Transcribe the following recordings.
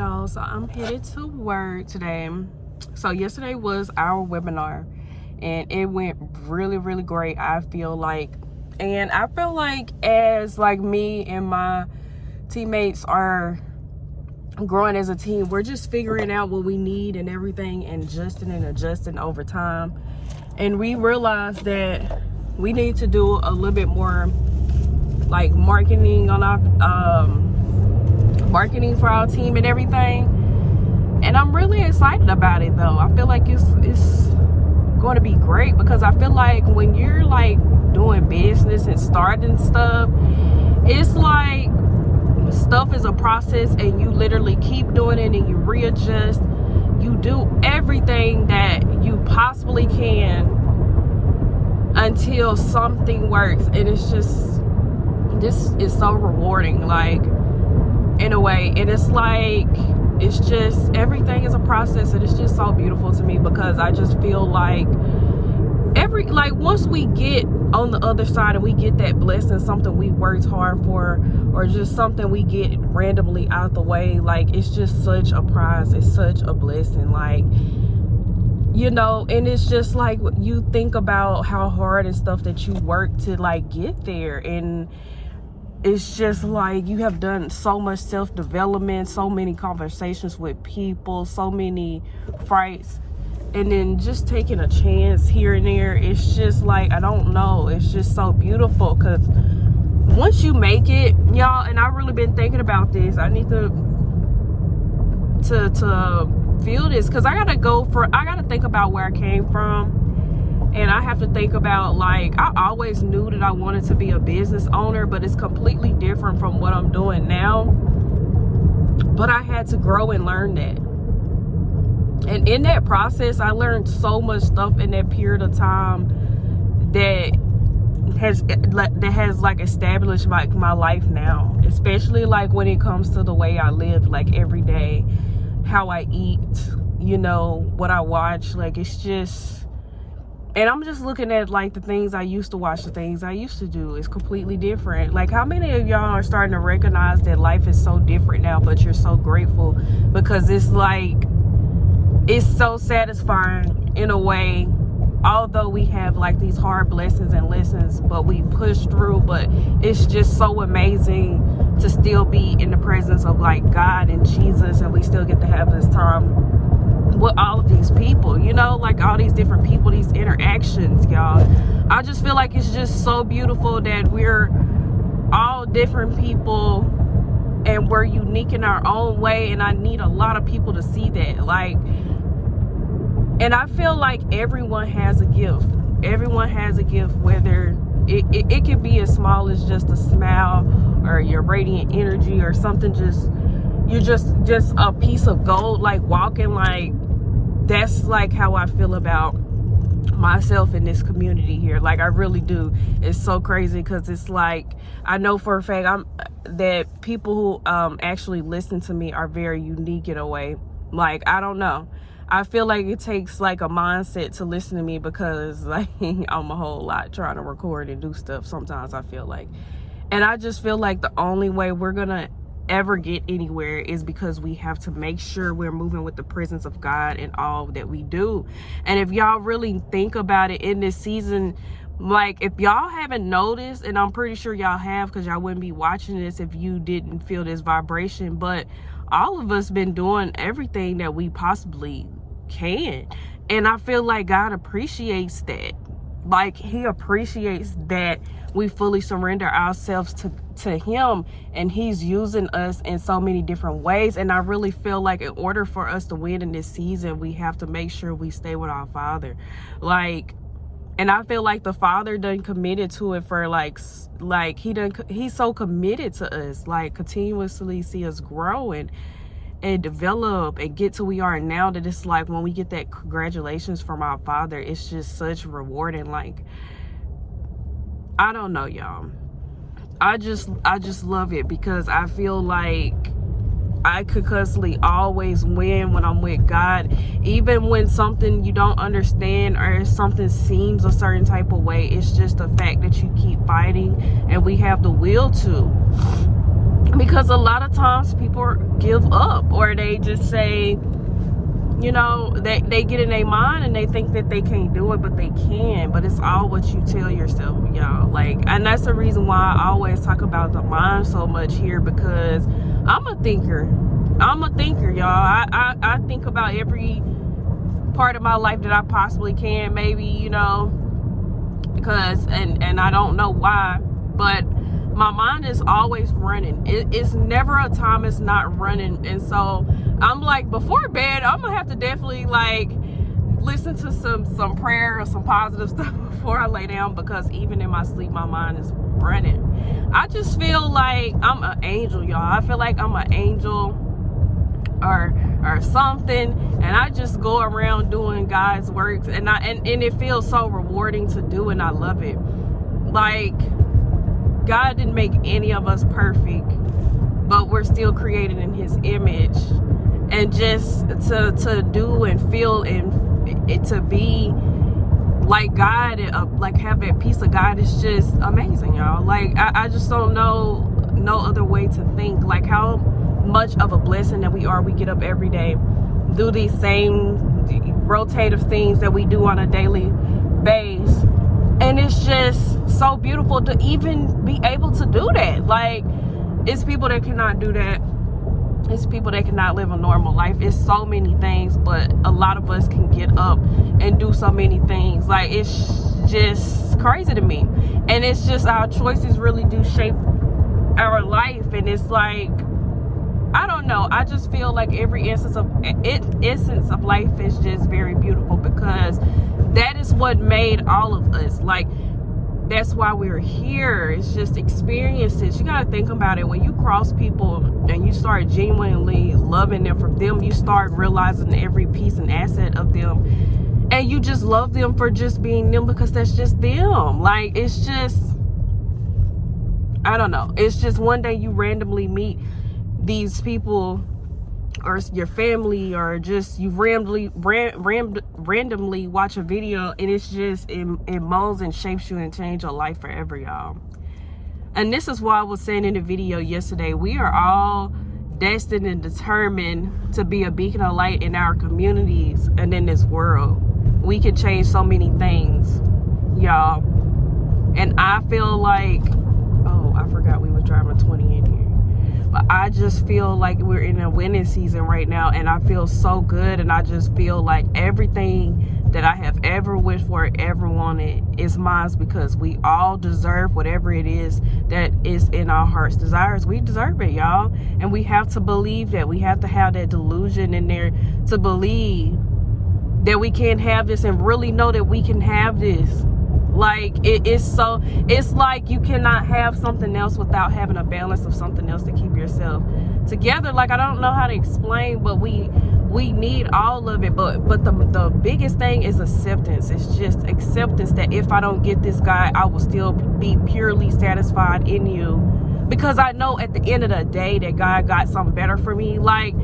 y'all. So I'm headed to work today. So yesterday was our webinar and it went really great, I feel like. And I feel like as like me and my teammates are growing as a team, we're just figuring out what we need and everything and adjusting over time. And we realized that we need to do a little bit more like marketing on our marketing for our team and everything. And I'm really excited about it though. I feel like it's going to be great, because I feel like when you're like doing business and starting stuff, it's like stuff is a process and you literally keep doing it and you readjust. You do everything that you possibly can until something works. And it's just, this is so rewarding, like in a way. And it's like, it's just, everything is a process, and it's just so beautiful to me, because I just feel like once we get on the other side and we get that blessing, something we worked hard for, or just something we get randomly out the way, like it's just such a prize, it's such a blessing, like, you know. And it's just like you think about how hard and stuff that you work to like get there, and it's just like you have done so much self-development, so many conversations with people, so many fights, and then just taking a chance here and there. It's just like, I don't know, it's just so beautiful, because once you make it, y'all, and I've really been thinking about this, I need to feel this, because I gotta think about where I came from. And I have to think about, like, I always knew that I wanted to be a business owner, but it's completely different from what I'm doing now. But I had to grow and learn that. And in that process, I learned so much stuff in that period of time that has like established like my life now, especially like when it comes to the way I live, like every day, how I eat, you know, what I watch. Like, it's just, and I'm just looking at like the things I used to watch, the things I used to do is completely different. Like, how many of y'all are starting to recognize that life is so different now, but you're so grateful, because it's like, it's so satisfying in a way, although we have like these hard blessings and lessons, but we push through. But it's just so amazing to still be in the presence of like God and Jesus, and we still get to have this time with all of these people, you know, like all these different people, these interactions, y'all. I just feel like it's just so beautiful that we're all different people and we're unique in our own way, and I need a lot of people to see that. Like, and I feel like everyone has a gift. Everyone has a gift, whether it can be as small as just a smile or your radiant energy or something, you're just a piece of gold, like walking. Like, that's like how I feel about myself in this community here. Like, I really do. It's so crazy, because it's like, I know for a fact that people who actually listen to me are very unique in a way. Like, I don't know, I feel like it takes like a mindset to listen to me, because like I'm a whole lot trying to record and do stuff sometimes, I feel like. And I just feel like the only way we're gonna ever get anywhere is because we have to make sure we're moving with the presence of God in all that we do. And if y'all really think about it in this season, like, if y'all haven't noticed, and I'm pretty sure y'all have, because y'all wouldn't be watching this if you didn't feel this vibration, but all of us been doing everything that we possibly can. And I feel like God appreciates that. Like, he appreciates that we fully surrender ourselves to him, and he's using us in so many different ways. And I really feel like in order for us to win in this season, we have to make sure we stay with our Father. Like, and I feel like the Father done committed to it for like he's so committed to us, like continuously see us grow and develop and get to where we are now, that it's like when we get that congratulations from our Father, it's just such rewarding. Like, I don't know, y'all, I just love it, because I feel like I could constantly always win when I'm with God, even when something you don't understand or something seems a certain type of way. It's just the fact that you keep fighting, and we have the will to. because a lot of times people give up, or they just say, you know, they get in their mind and they think that they can't do it, but they can. But it's all what you tell yourself, y'all. Like, and that's the reason why I always talk about the mind so much here, because I'm a thinker, y'all. I think about every part of my life that I possibly can, maybe, you know, because and I don't know why, but my mind is always running. It's never a time it's not running. And so I'm like, before bed, I'm gonna have to definitely like listen to some prayer or some positive stuff before I lay down, because even in my sleep, my mind is running. I just feel like I'm an angel, y'all. I feel like I'm an angel or something, and I just go around doing God's works, and it feels so rewarding to do, and I love it. Like, God didn't make any of us perfect, but we're still created in his image. And just to do and feel and to be like God, like have that peace of God, is just amazing, y'all. Like, I just don't know no other way to think. Like, how much of a blessing that we are. We get up every day, do these same rotative things that we do on a daily basis. And it's just so beautiful to even be able to do that. Like, it's people that cannot do that. It's people that cannot live a normal life. It's so many things, but a lot of us can get up and do so many things. Like, it's just crazy to me. And it's just our choices really do shape our life. And it's like, I don't know. I just feel like every essence of life is just very beautiful, because that is what made all of us. Like, that's why we're here. It's just experiences. You gotta think about it. When you cross people and you start genuinely loving them for them, you start realizing every piece and asset of them, and you just love them for just being them, because that's just them. Like, it's just, I don't know. It's just one day you randomly meet these people, or your family, or just you randomly watch a video, and it's just it molds and shapes you and change your life forever, y'all. And this is why I was saying in the video yesterday, we are all destined and determined to be a beacon of light in our communities and in this world. We can change so many things, y'all. And I feel like, oh, I forgot we were driving 20 in here. But I just feel like we're in a winning season right now, and I feel so good. And I just feel like everything that I have ever wished for, ever wanted, is mine, because we all deserve whatever it is that is in our heart's desires. We deserve it, y'all. And we have to believe that. We have to have that delusion in there to believe that we can have this, and really know that we can have this. Like, it's like you cannot have something else without having a balance of something else to keep yourself together. Like, I don't know how to explain, but we need all of it. But the biggest thing is acceptance. It's just acceptance that if I don't get this guy, I will still be purely satisfied in you, because I know at the end of the day that God got something better for me. Like,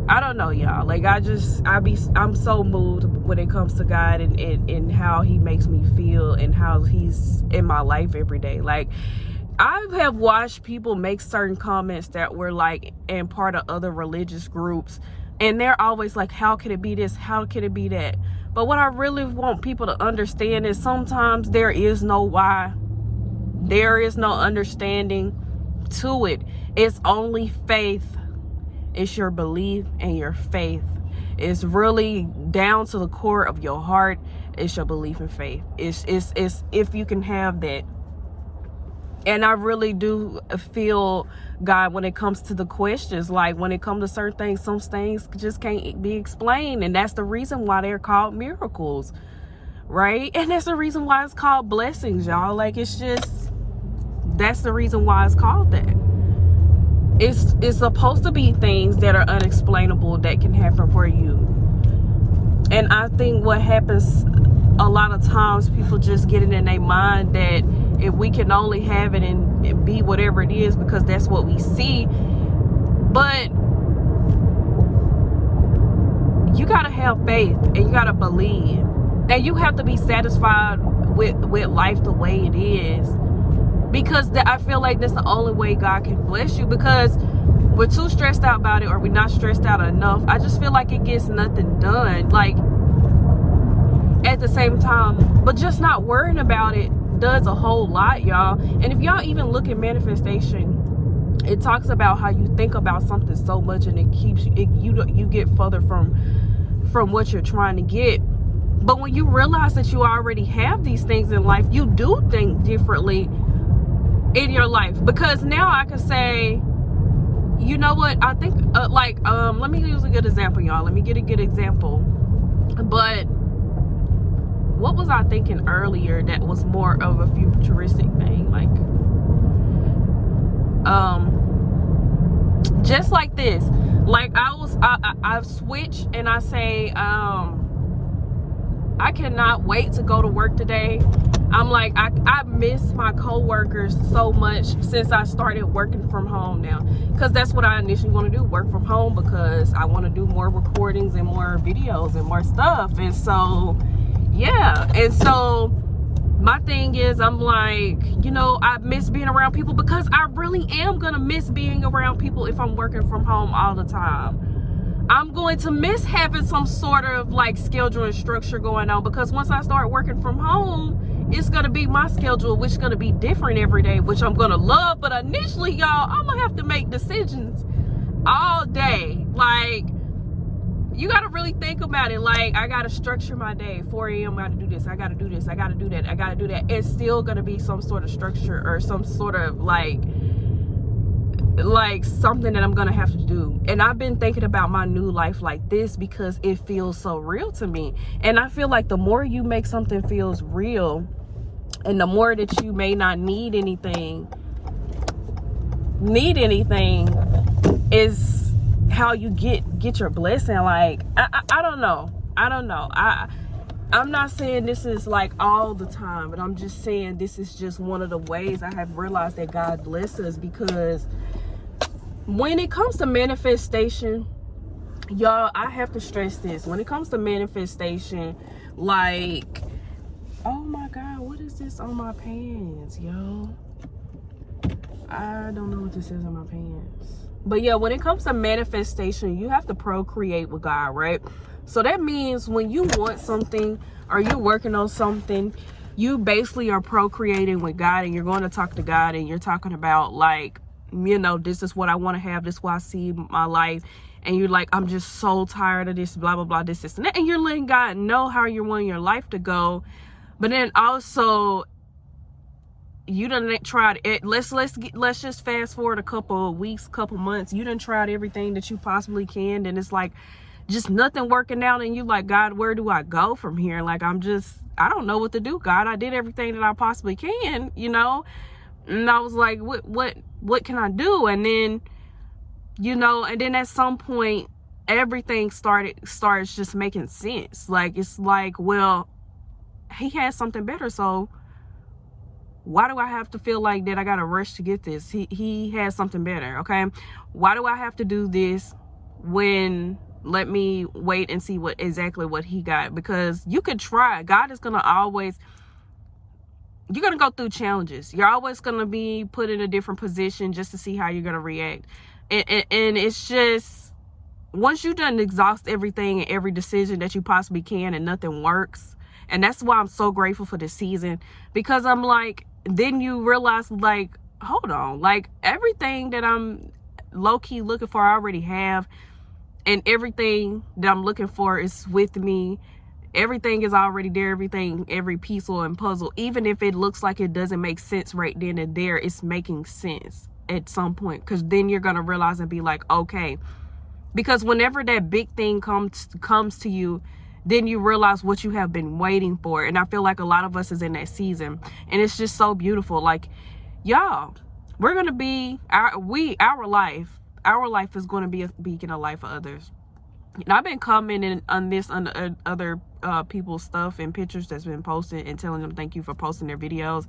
I don't know, y'all. Like, I'm so moved when it comes to God, and how he makes me feel, and how he's in my life every day. Like, I have watched people make certain comments that were like in part of other religious groups, and they're always like, how could it be this? How could it be that? But what I really want people to understand is sometimes there is no why. There is no understanding to it. It's only faith. It's your belief and your faith. It's really down to the core of your heart. It's your belief and faith. It's if you can have that. And I really do feel God when it comes to the questions. Like, when it comes to certain things, some things just can't be explained. And that's the reason why they're called miracles, right? And that's the reason why it's called blessings, y'all. Like, it's just, that's the reason why it's called that. It's supposed to be things that are unexplainable that can happen for you. And I think what happens a lot of times, people just get it in their mind that if we can only have it and be whatever it is because that's what we see. But you gotta have faith, and you gotta believe, and you have to be satisfied with life the way it is. because I feel like that's the only way God can bless you, because we're too stressed out about it, or we're not stressed out enough. I just feel like it gets nothing done, like, at the same time. But just not worrying about it does a whole lot, y'all. And if y'all even look at manifestation, it talks about how you think about something so much, and it keeps you get further from what you're trying to get. But when you realize that you already have these things in life, you do think differently in your life. Because now I can say, you know what, I think let me use a good example, y'all. Let me get a good example. But what was I thinking earlier that was more of a futuristic thing? Like, just like this. Like, I've switched, and I say, I cannot wait to go to work today. I'm like, I miss my co-workers so much since I started working from home now. Because that's what I initially want to do, work from home, because I want to do more recordings and more videos and more stuff. And so, yeah. And so my thing is, I'm like, you know, I miss being around people, because I really am going to miss being around people if I'm working from home all the time. I'm going to miss having some sort of like schedule and structure going on, because once I start working from home, it's going to be my schedule, which is going to be different every day, which I'm going to love. But initially, y'all, I'm going to have to make decisions all day. Like, you got to really think about it. Like, I got to structure my day. 4 a.m. I got to do this. I got to do this. I got to do that. I got to do that. It's still going to be some sort of structure, or some sort of like something that I'm gonna have to do. And I've been thinking about my new life like this because it feels so real to me. And I feel like the more you make something feels real, and the more that you may not need anything, is how you get your blessing. Like, I don't know. I'm not saying this is like all the time, but I'm just saying this is just one of the ways I have realized that God blesses. Because when it comes to manifestation, y'all, I have to stress this. When it comes to manifestation, like, oh my God, what is this on my pants, yo? I don't know what this is on my pants. But yeah, when it comes to manifestation, you have to procreate with God, right? So that means when you want something, or you're working on something, you basically are procreating with God, and you're going to talk to God, and you're talking about, like, you know, this is what I want to have, this is what I see my life. And you're like, I'm just so tired of this, blah, blah, blah, this, and that. And you're letting God know how you want your life to go. But then also, you done tried it. Let's just fast forward a couple of weeks, couple months. You done tried everything that you possibly can, and it's like just nothing working out. And you like, God, where do I go from here? Like, I don't know what to do, God. I did everything that I possibly can, you know. And I was like, what can I do? And then, you know, and then at some point, everything starts just making sense. Like, it's like, well, he has something better, so why do I have to feel like that I gotta rush to get this? He has something better, okay? Why do I have to do this when, let me wait and see exactly what he got? Because you could try. God is gonna always, you're gonna go through challenges. You're always gonna be put in a different position just to see how you're gonna react. And it's just, once you done exhaust everything and every decision that you possibly can, and nothing works. And that's why I'm so grateful for this season, because I'm like, then you realize, like, hold on, like, everything that I'm low-key looking for, I already have. And everything that I'm looking for is with me. Everything is already there. Every piece and puzzle, even if it looks like it doesn't make sense right then and there, it's making sense at some point. Because then you're going to realize and be like, okay. Because whenever that big thing comes to you, then you realize what you have been waiting for. And I feel like a lot of us is in that season. And it's just so beautiful. Like, y'all, we're going to be, our life is going to be a beacon of light for others. And I've been commenting on this on other people's stuff and pictures that's been posted, and telling them thank you for posting their videos,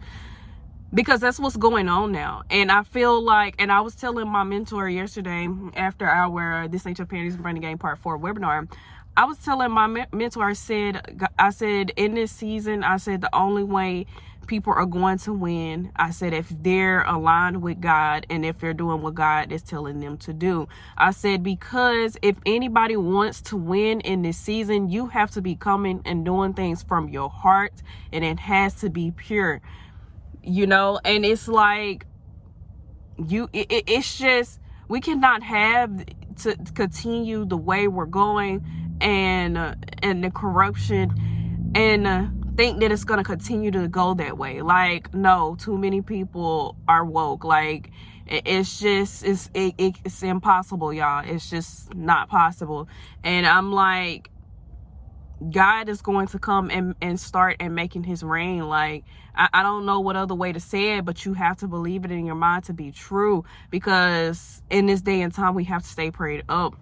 because that's what's going on now. And I feel like, and I was telling my mentor yesterday after our This Ain't Your Panties Branding Game Part 4 webinar, I was telling my mentor, I said, in this season, I said, the only way people are going to win. I said if they're aligned with God and if they're doing what God is telling them to do. I said because if anybody wants to win in this season, you have to be coming and doing things from your heart, and it has to be pure, you know. And it's like it's just, we cannot have to continue the way we're going and the corruption and think that it's going to continue to go that way. Like, no, too many people are woke. Like, it's just, it's impossible, y'all. It's just not possible. And I'm like, God is going to come and start and making his reign. Like, I don't know what other way to say it, but you have to believe it in your mind to be true, because in this day and time, we have to stay prayed up.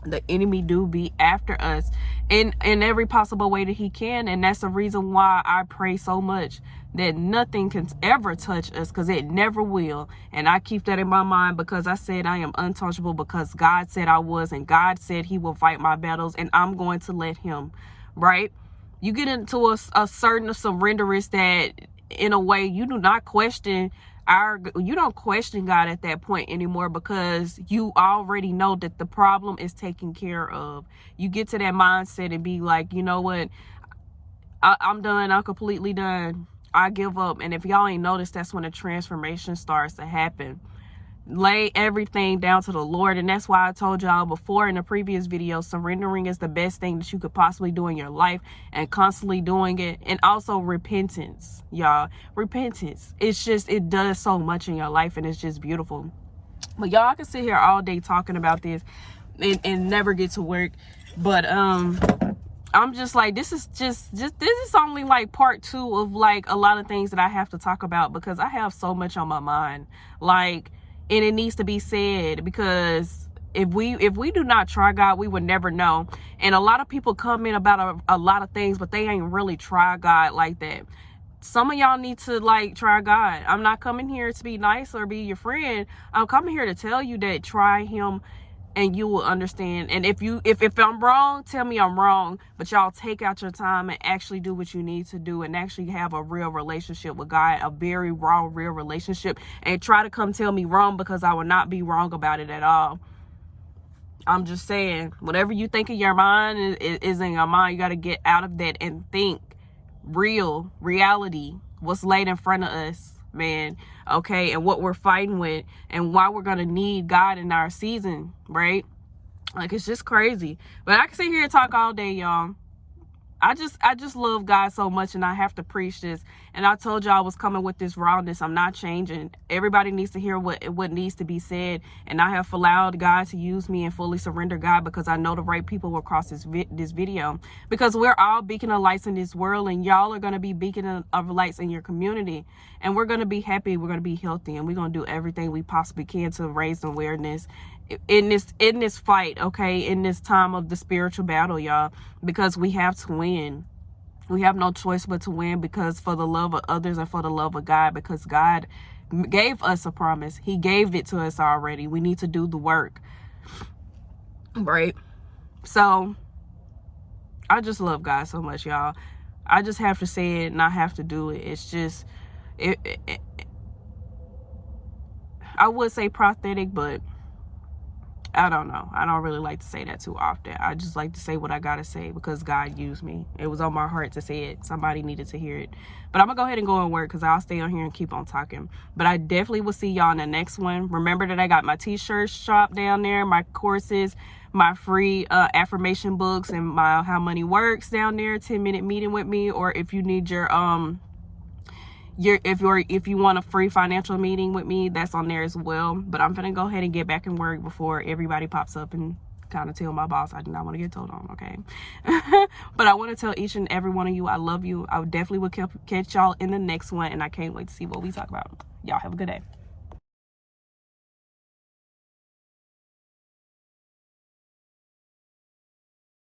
The enemy do be after us in every possible way that he can, and that's the reason why I pray so much that nothing can ever touch us, because it never will. And I keep that in my mind, because I said I am untouchable, because God said I was, and God said he will fight my battles, and I'm going to let him, right? You get into a certain surrenderance that, in a way, you do not question you don't question God at that point anymore, because you already know that the problem is taken care of. You get to that mindset and be like, you know what, I'm done. I'm completely done. I give up. And if y'all ain't noticed, that's when the transformation starts to happen. Lay everything down to the Lord. And that's why I told y'all before in the previous video, surrendering is the best thing that you could possibly do in your life, and constantly doing it. And also repentance, y'all. Repentance. It's just, it does so much in your life, and it's just beautiful. But y'all, I can sit here all day talking about this and never get to work. But I'm just like, this is this is only like part 2 of like a lot of things that I have to talk about, because I have so much on my mind. Like, and it needs to be said, because if we do not try God, we would never know. And a lot of people come in about a lot of things, but they ain't really try God like that. Some of y'all need to like try God. I'm not coming here to be nice or be your friend. I'm coming here to tell you that try him, and you will understand. And if I'm wrong, tell me I'm wrong. But y'all take out your time and actually do what you need to do, and actually have a real relationship with God, a very raw, real relationship. And try to come tell me wrong, because I will not be wrong about it at all. I'm just saying, whatever you think in your mind is in your mind. You got to get out of that and think reality, what's laid in front of us, man. Okay, and what we're fighting with, and why we're gonna need God in our season, right? Like, it's just crazy. But I can sit here and talk all day, y'all. I just love God so much, and I have to preach this. And I told y'all I was coming with this rawness. I'm not changing. Everybody needs to hear what needs to be said. And I have allowed God to use me and fully surrender God, because I know the right people will cross this video. Because we're all beacon of lights in this world, and y'all are going to be beacon of lights in your community. And we're going to be happy. We're going to be healthy. And we're going to do everything we possibly can to raise awareness in this fight, okay, in this time of the spiritual battle, y'all, because we have to win. We have no choice but to win, because for the love of others and for the love of God, because God gave us a promise. He gave it to us already. We need to do the work, right? So I just love God so much, y'all. I just have to say it, and I have to do it. It's just I would say prophetic, but I don't know. I don't really like to say that too often. I just like to say what I gotta say, because God used me. It was on my heart to say it. Somebody needed to hear it. But I'm gonna go ahead and go and work, because I'll stay on here and keep on talking. But I definitely will see y'all in the next one. Remember that I got my t-shirt shop down there, my courses, my free affirmation books, and my How Money Works down there, 10-minute meeting with me. Or if you need if you want a free financial meeting with me, that's on there as well. But I'm gonna go ahead and get back and work before everybody pops up and kind of tell my boss I do not want to get told on, okay? But I want to tell each and every one of you I love you. I definitely will catch y'all in the next one, and I can't wait to see what we talk about. Y'all have a good day.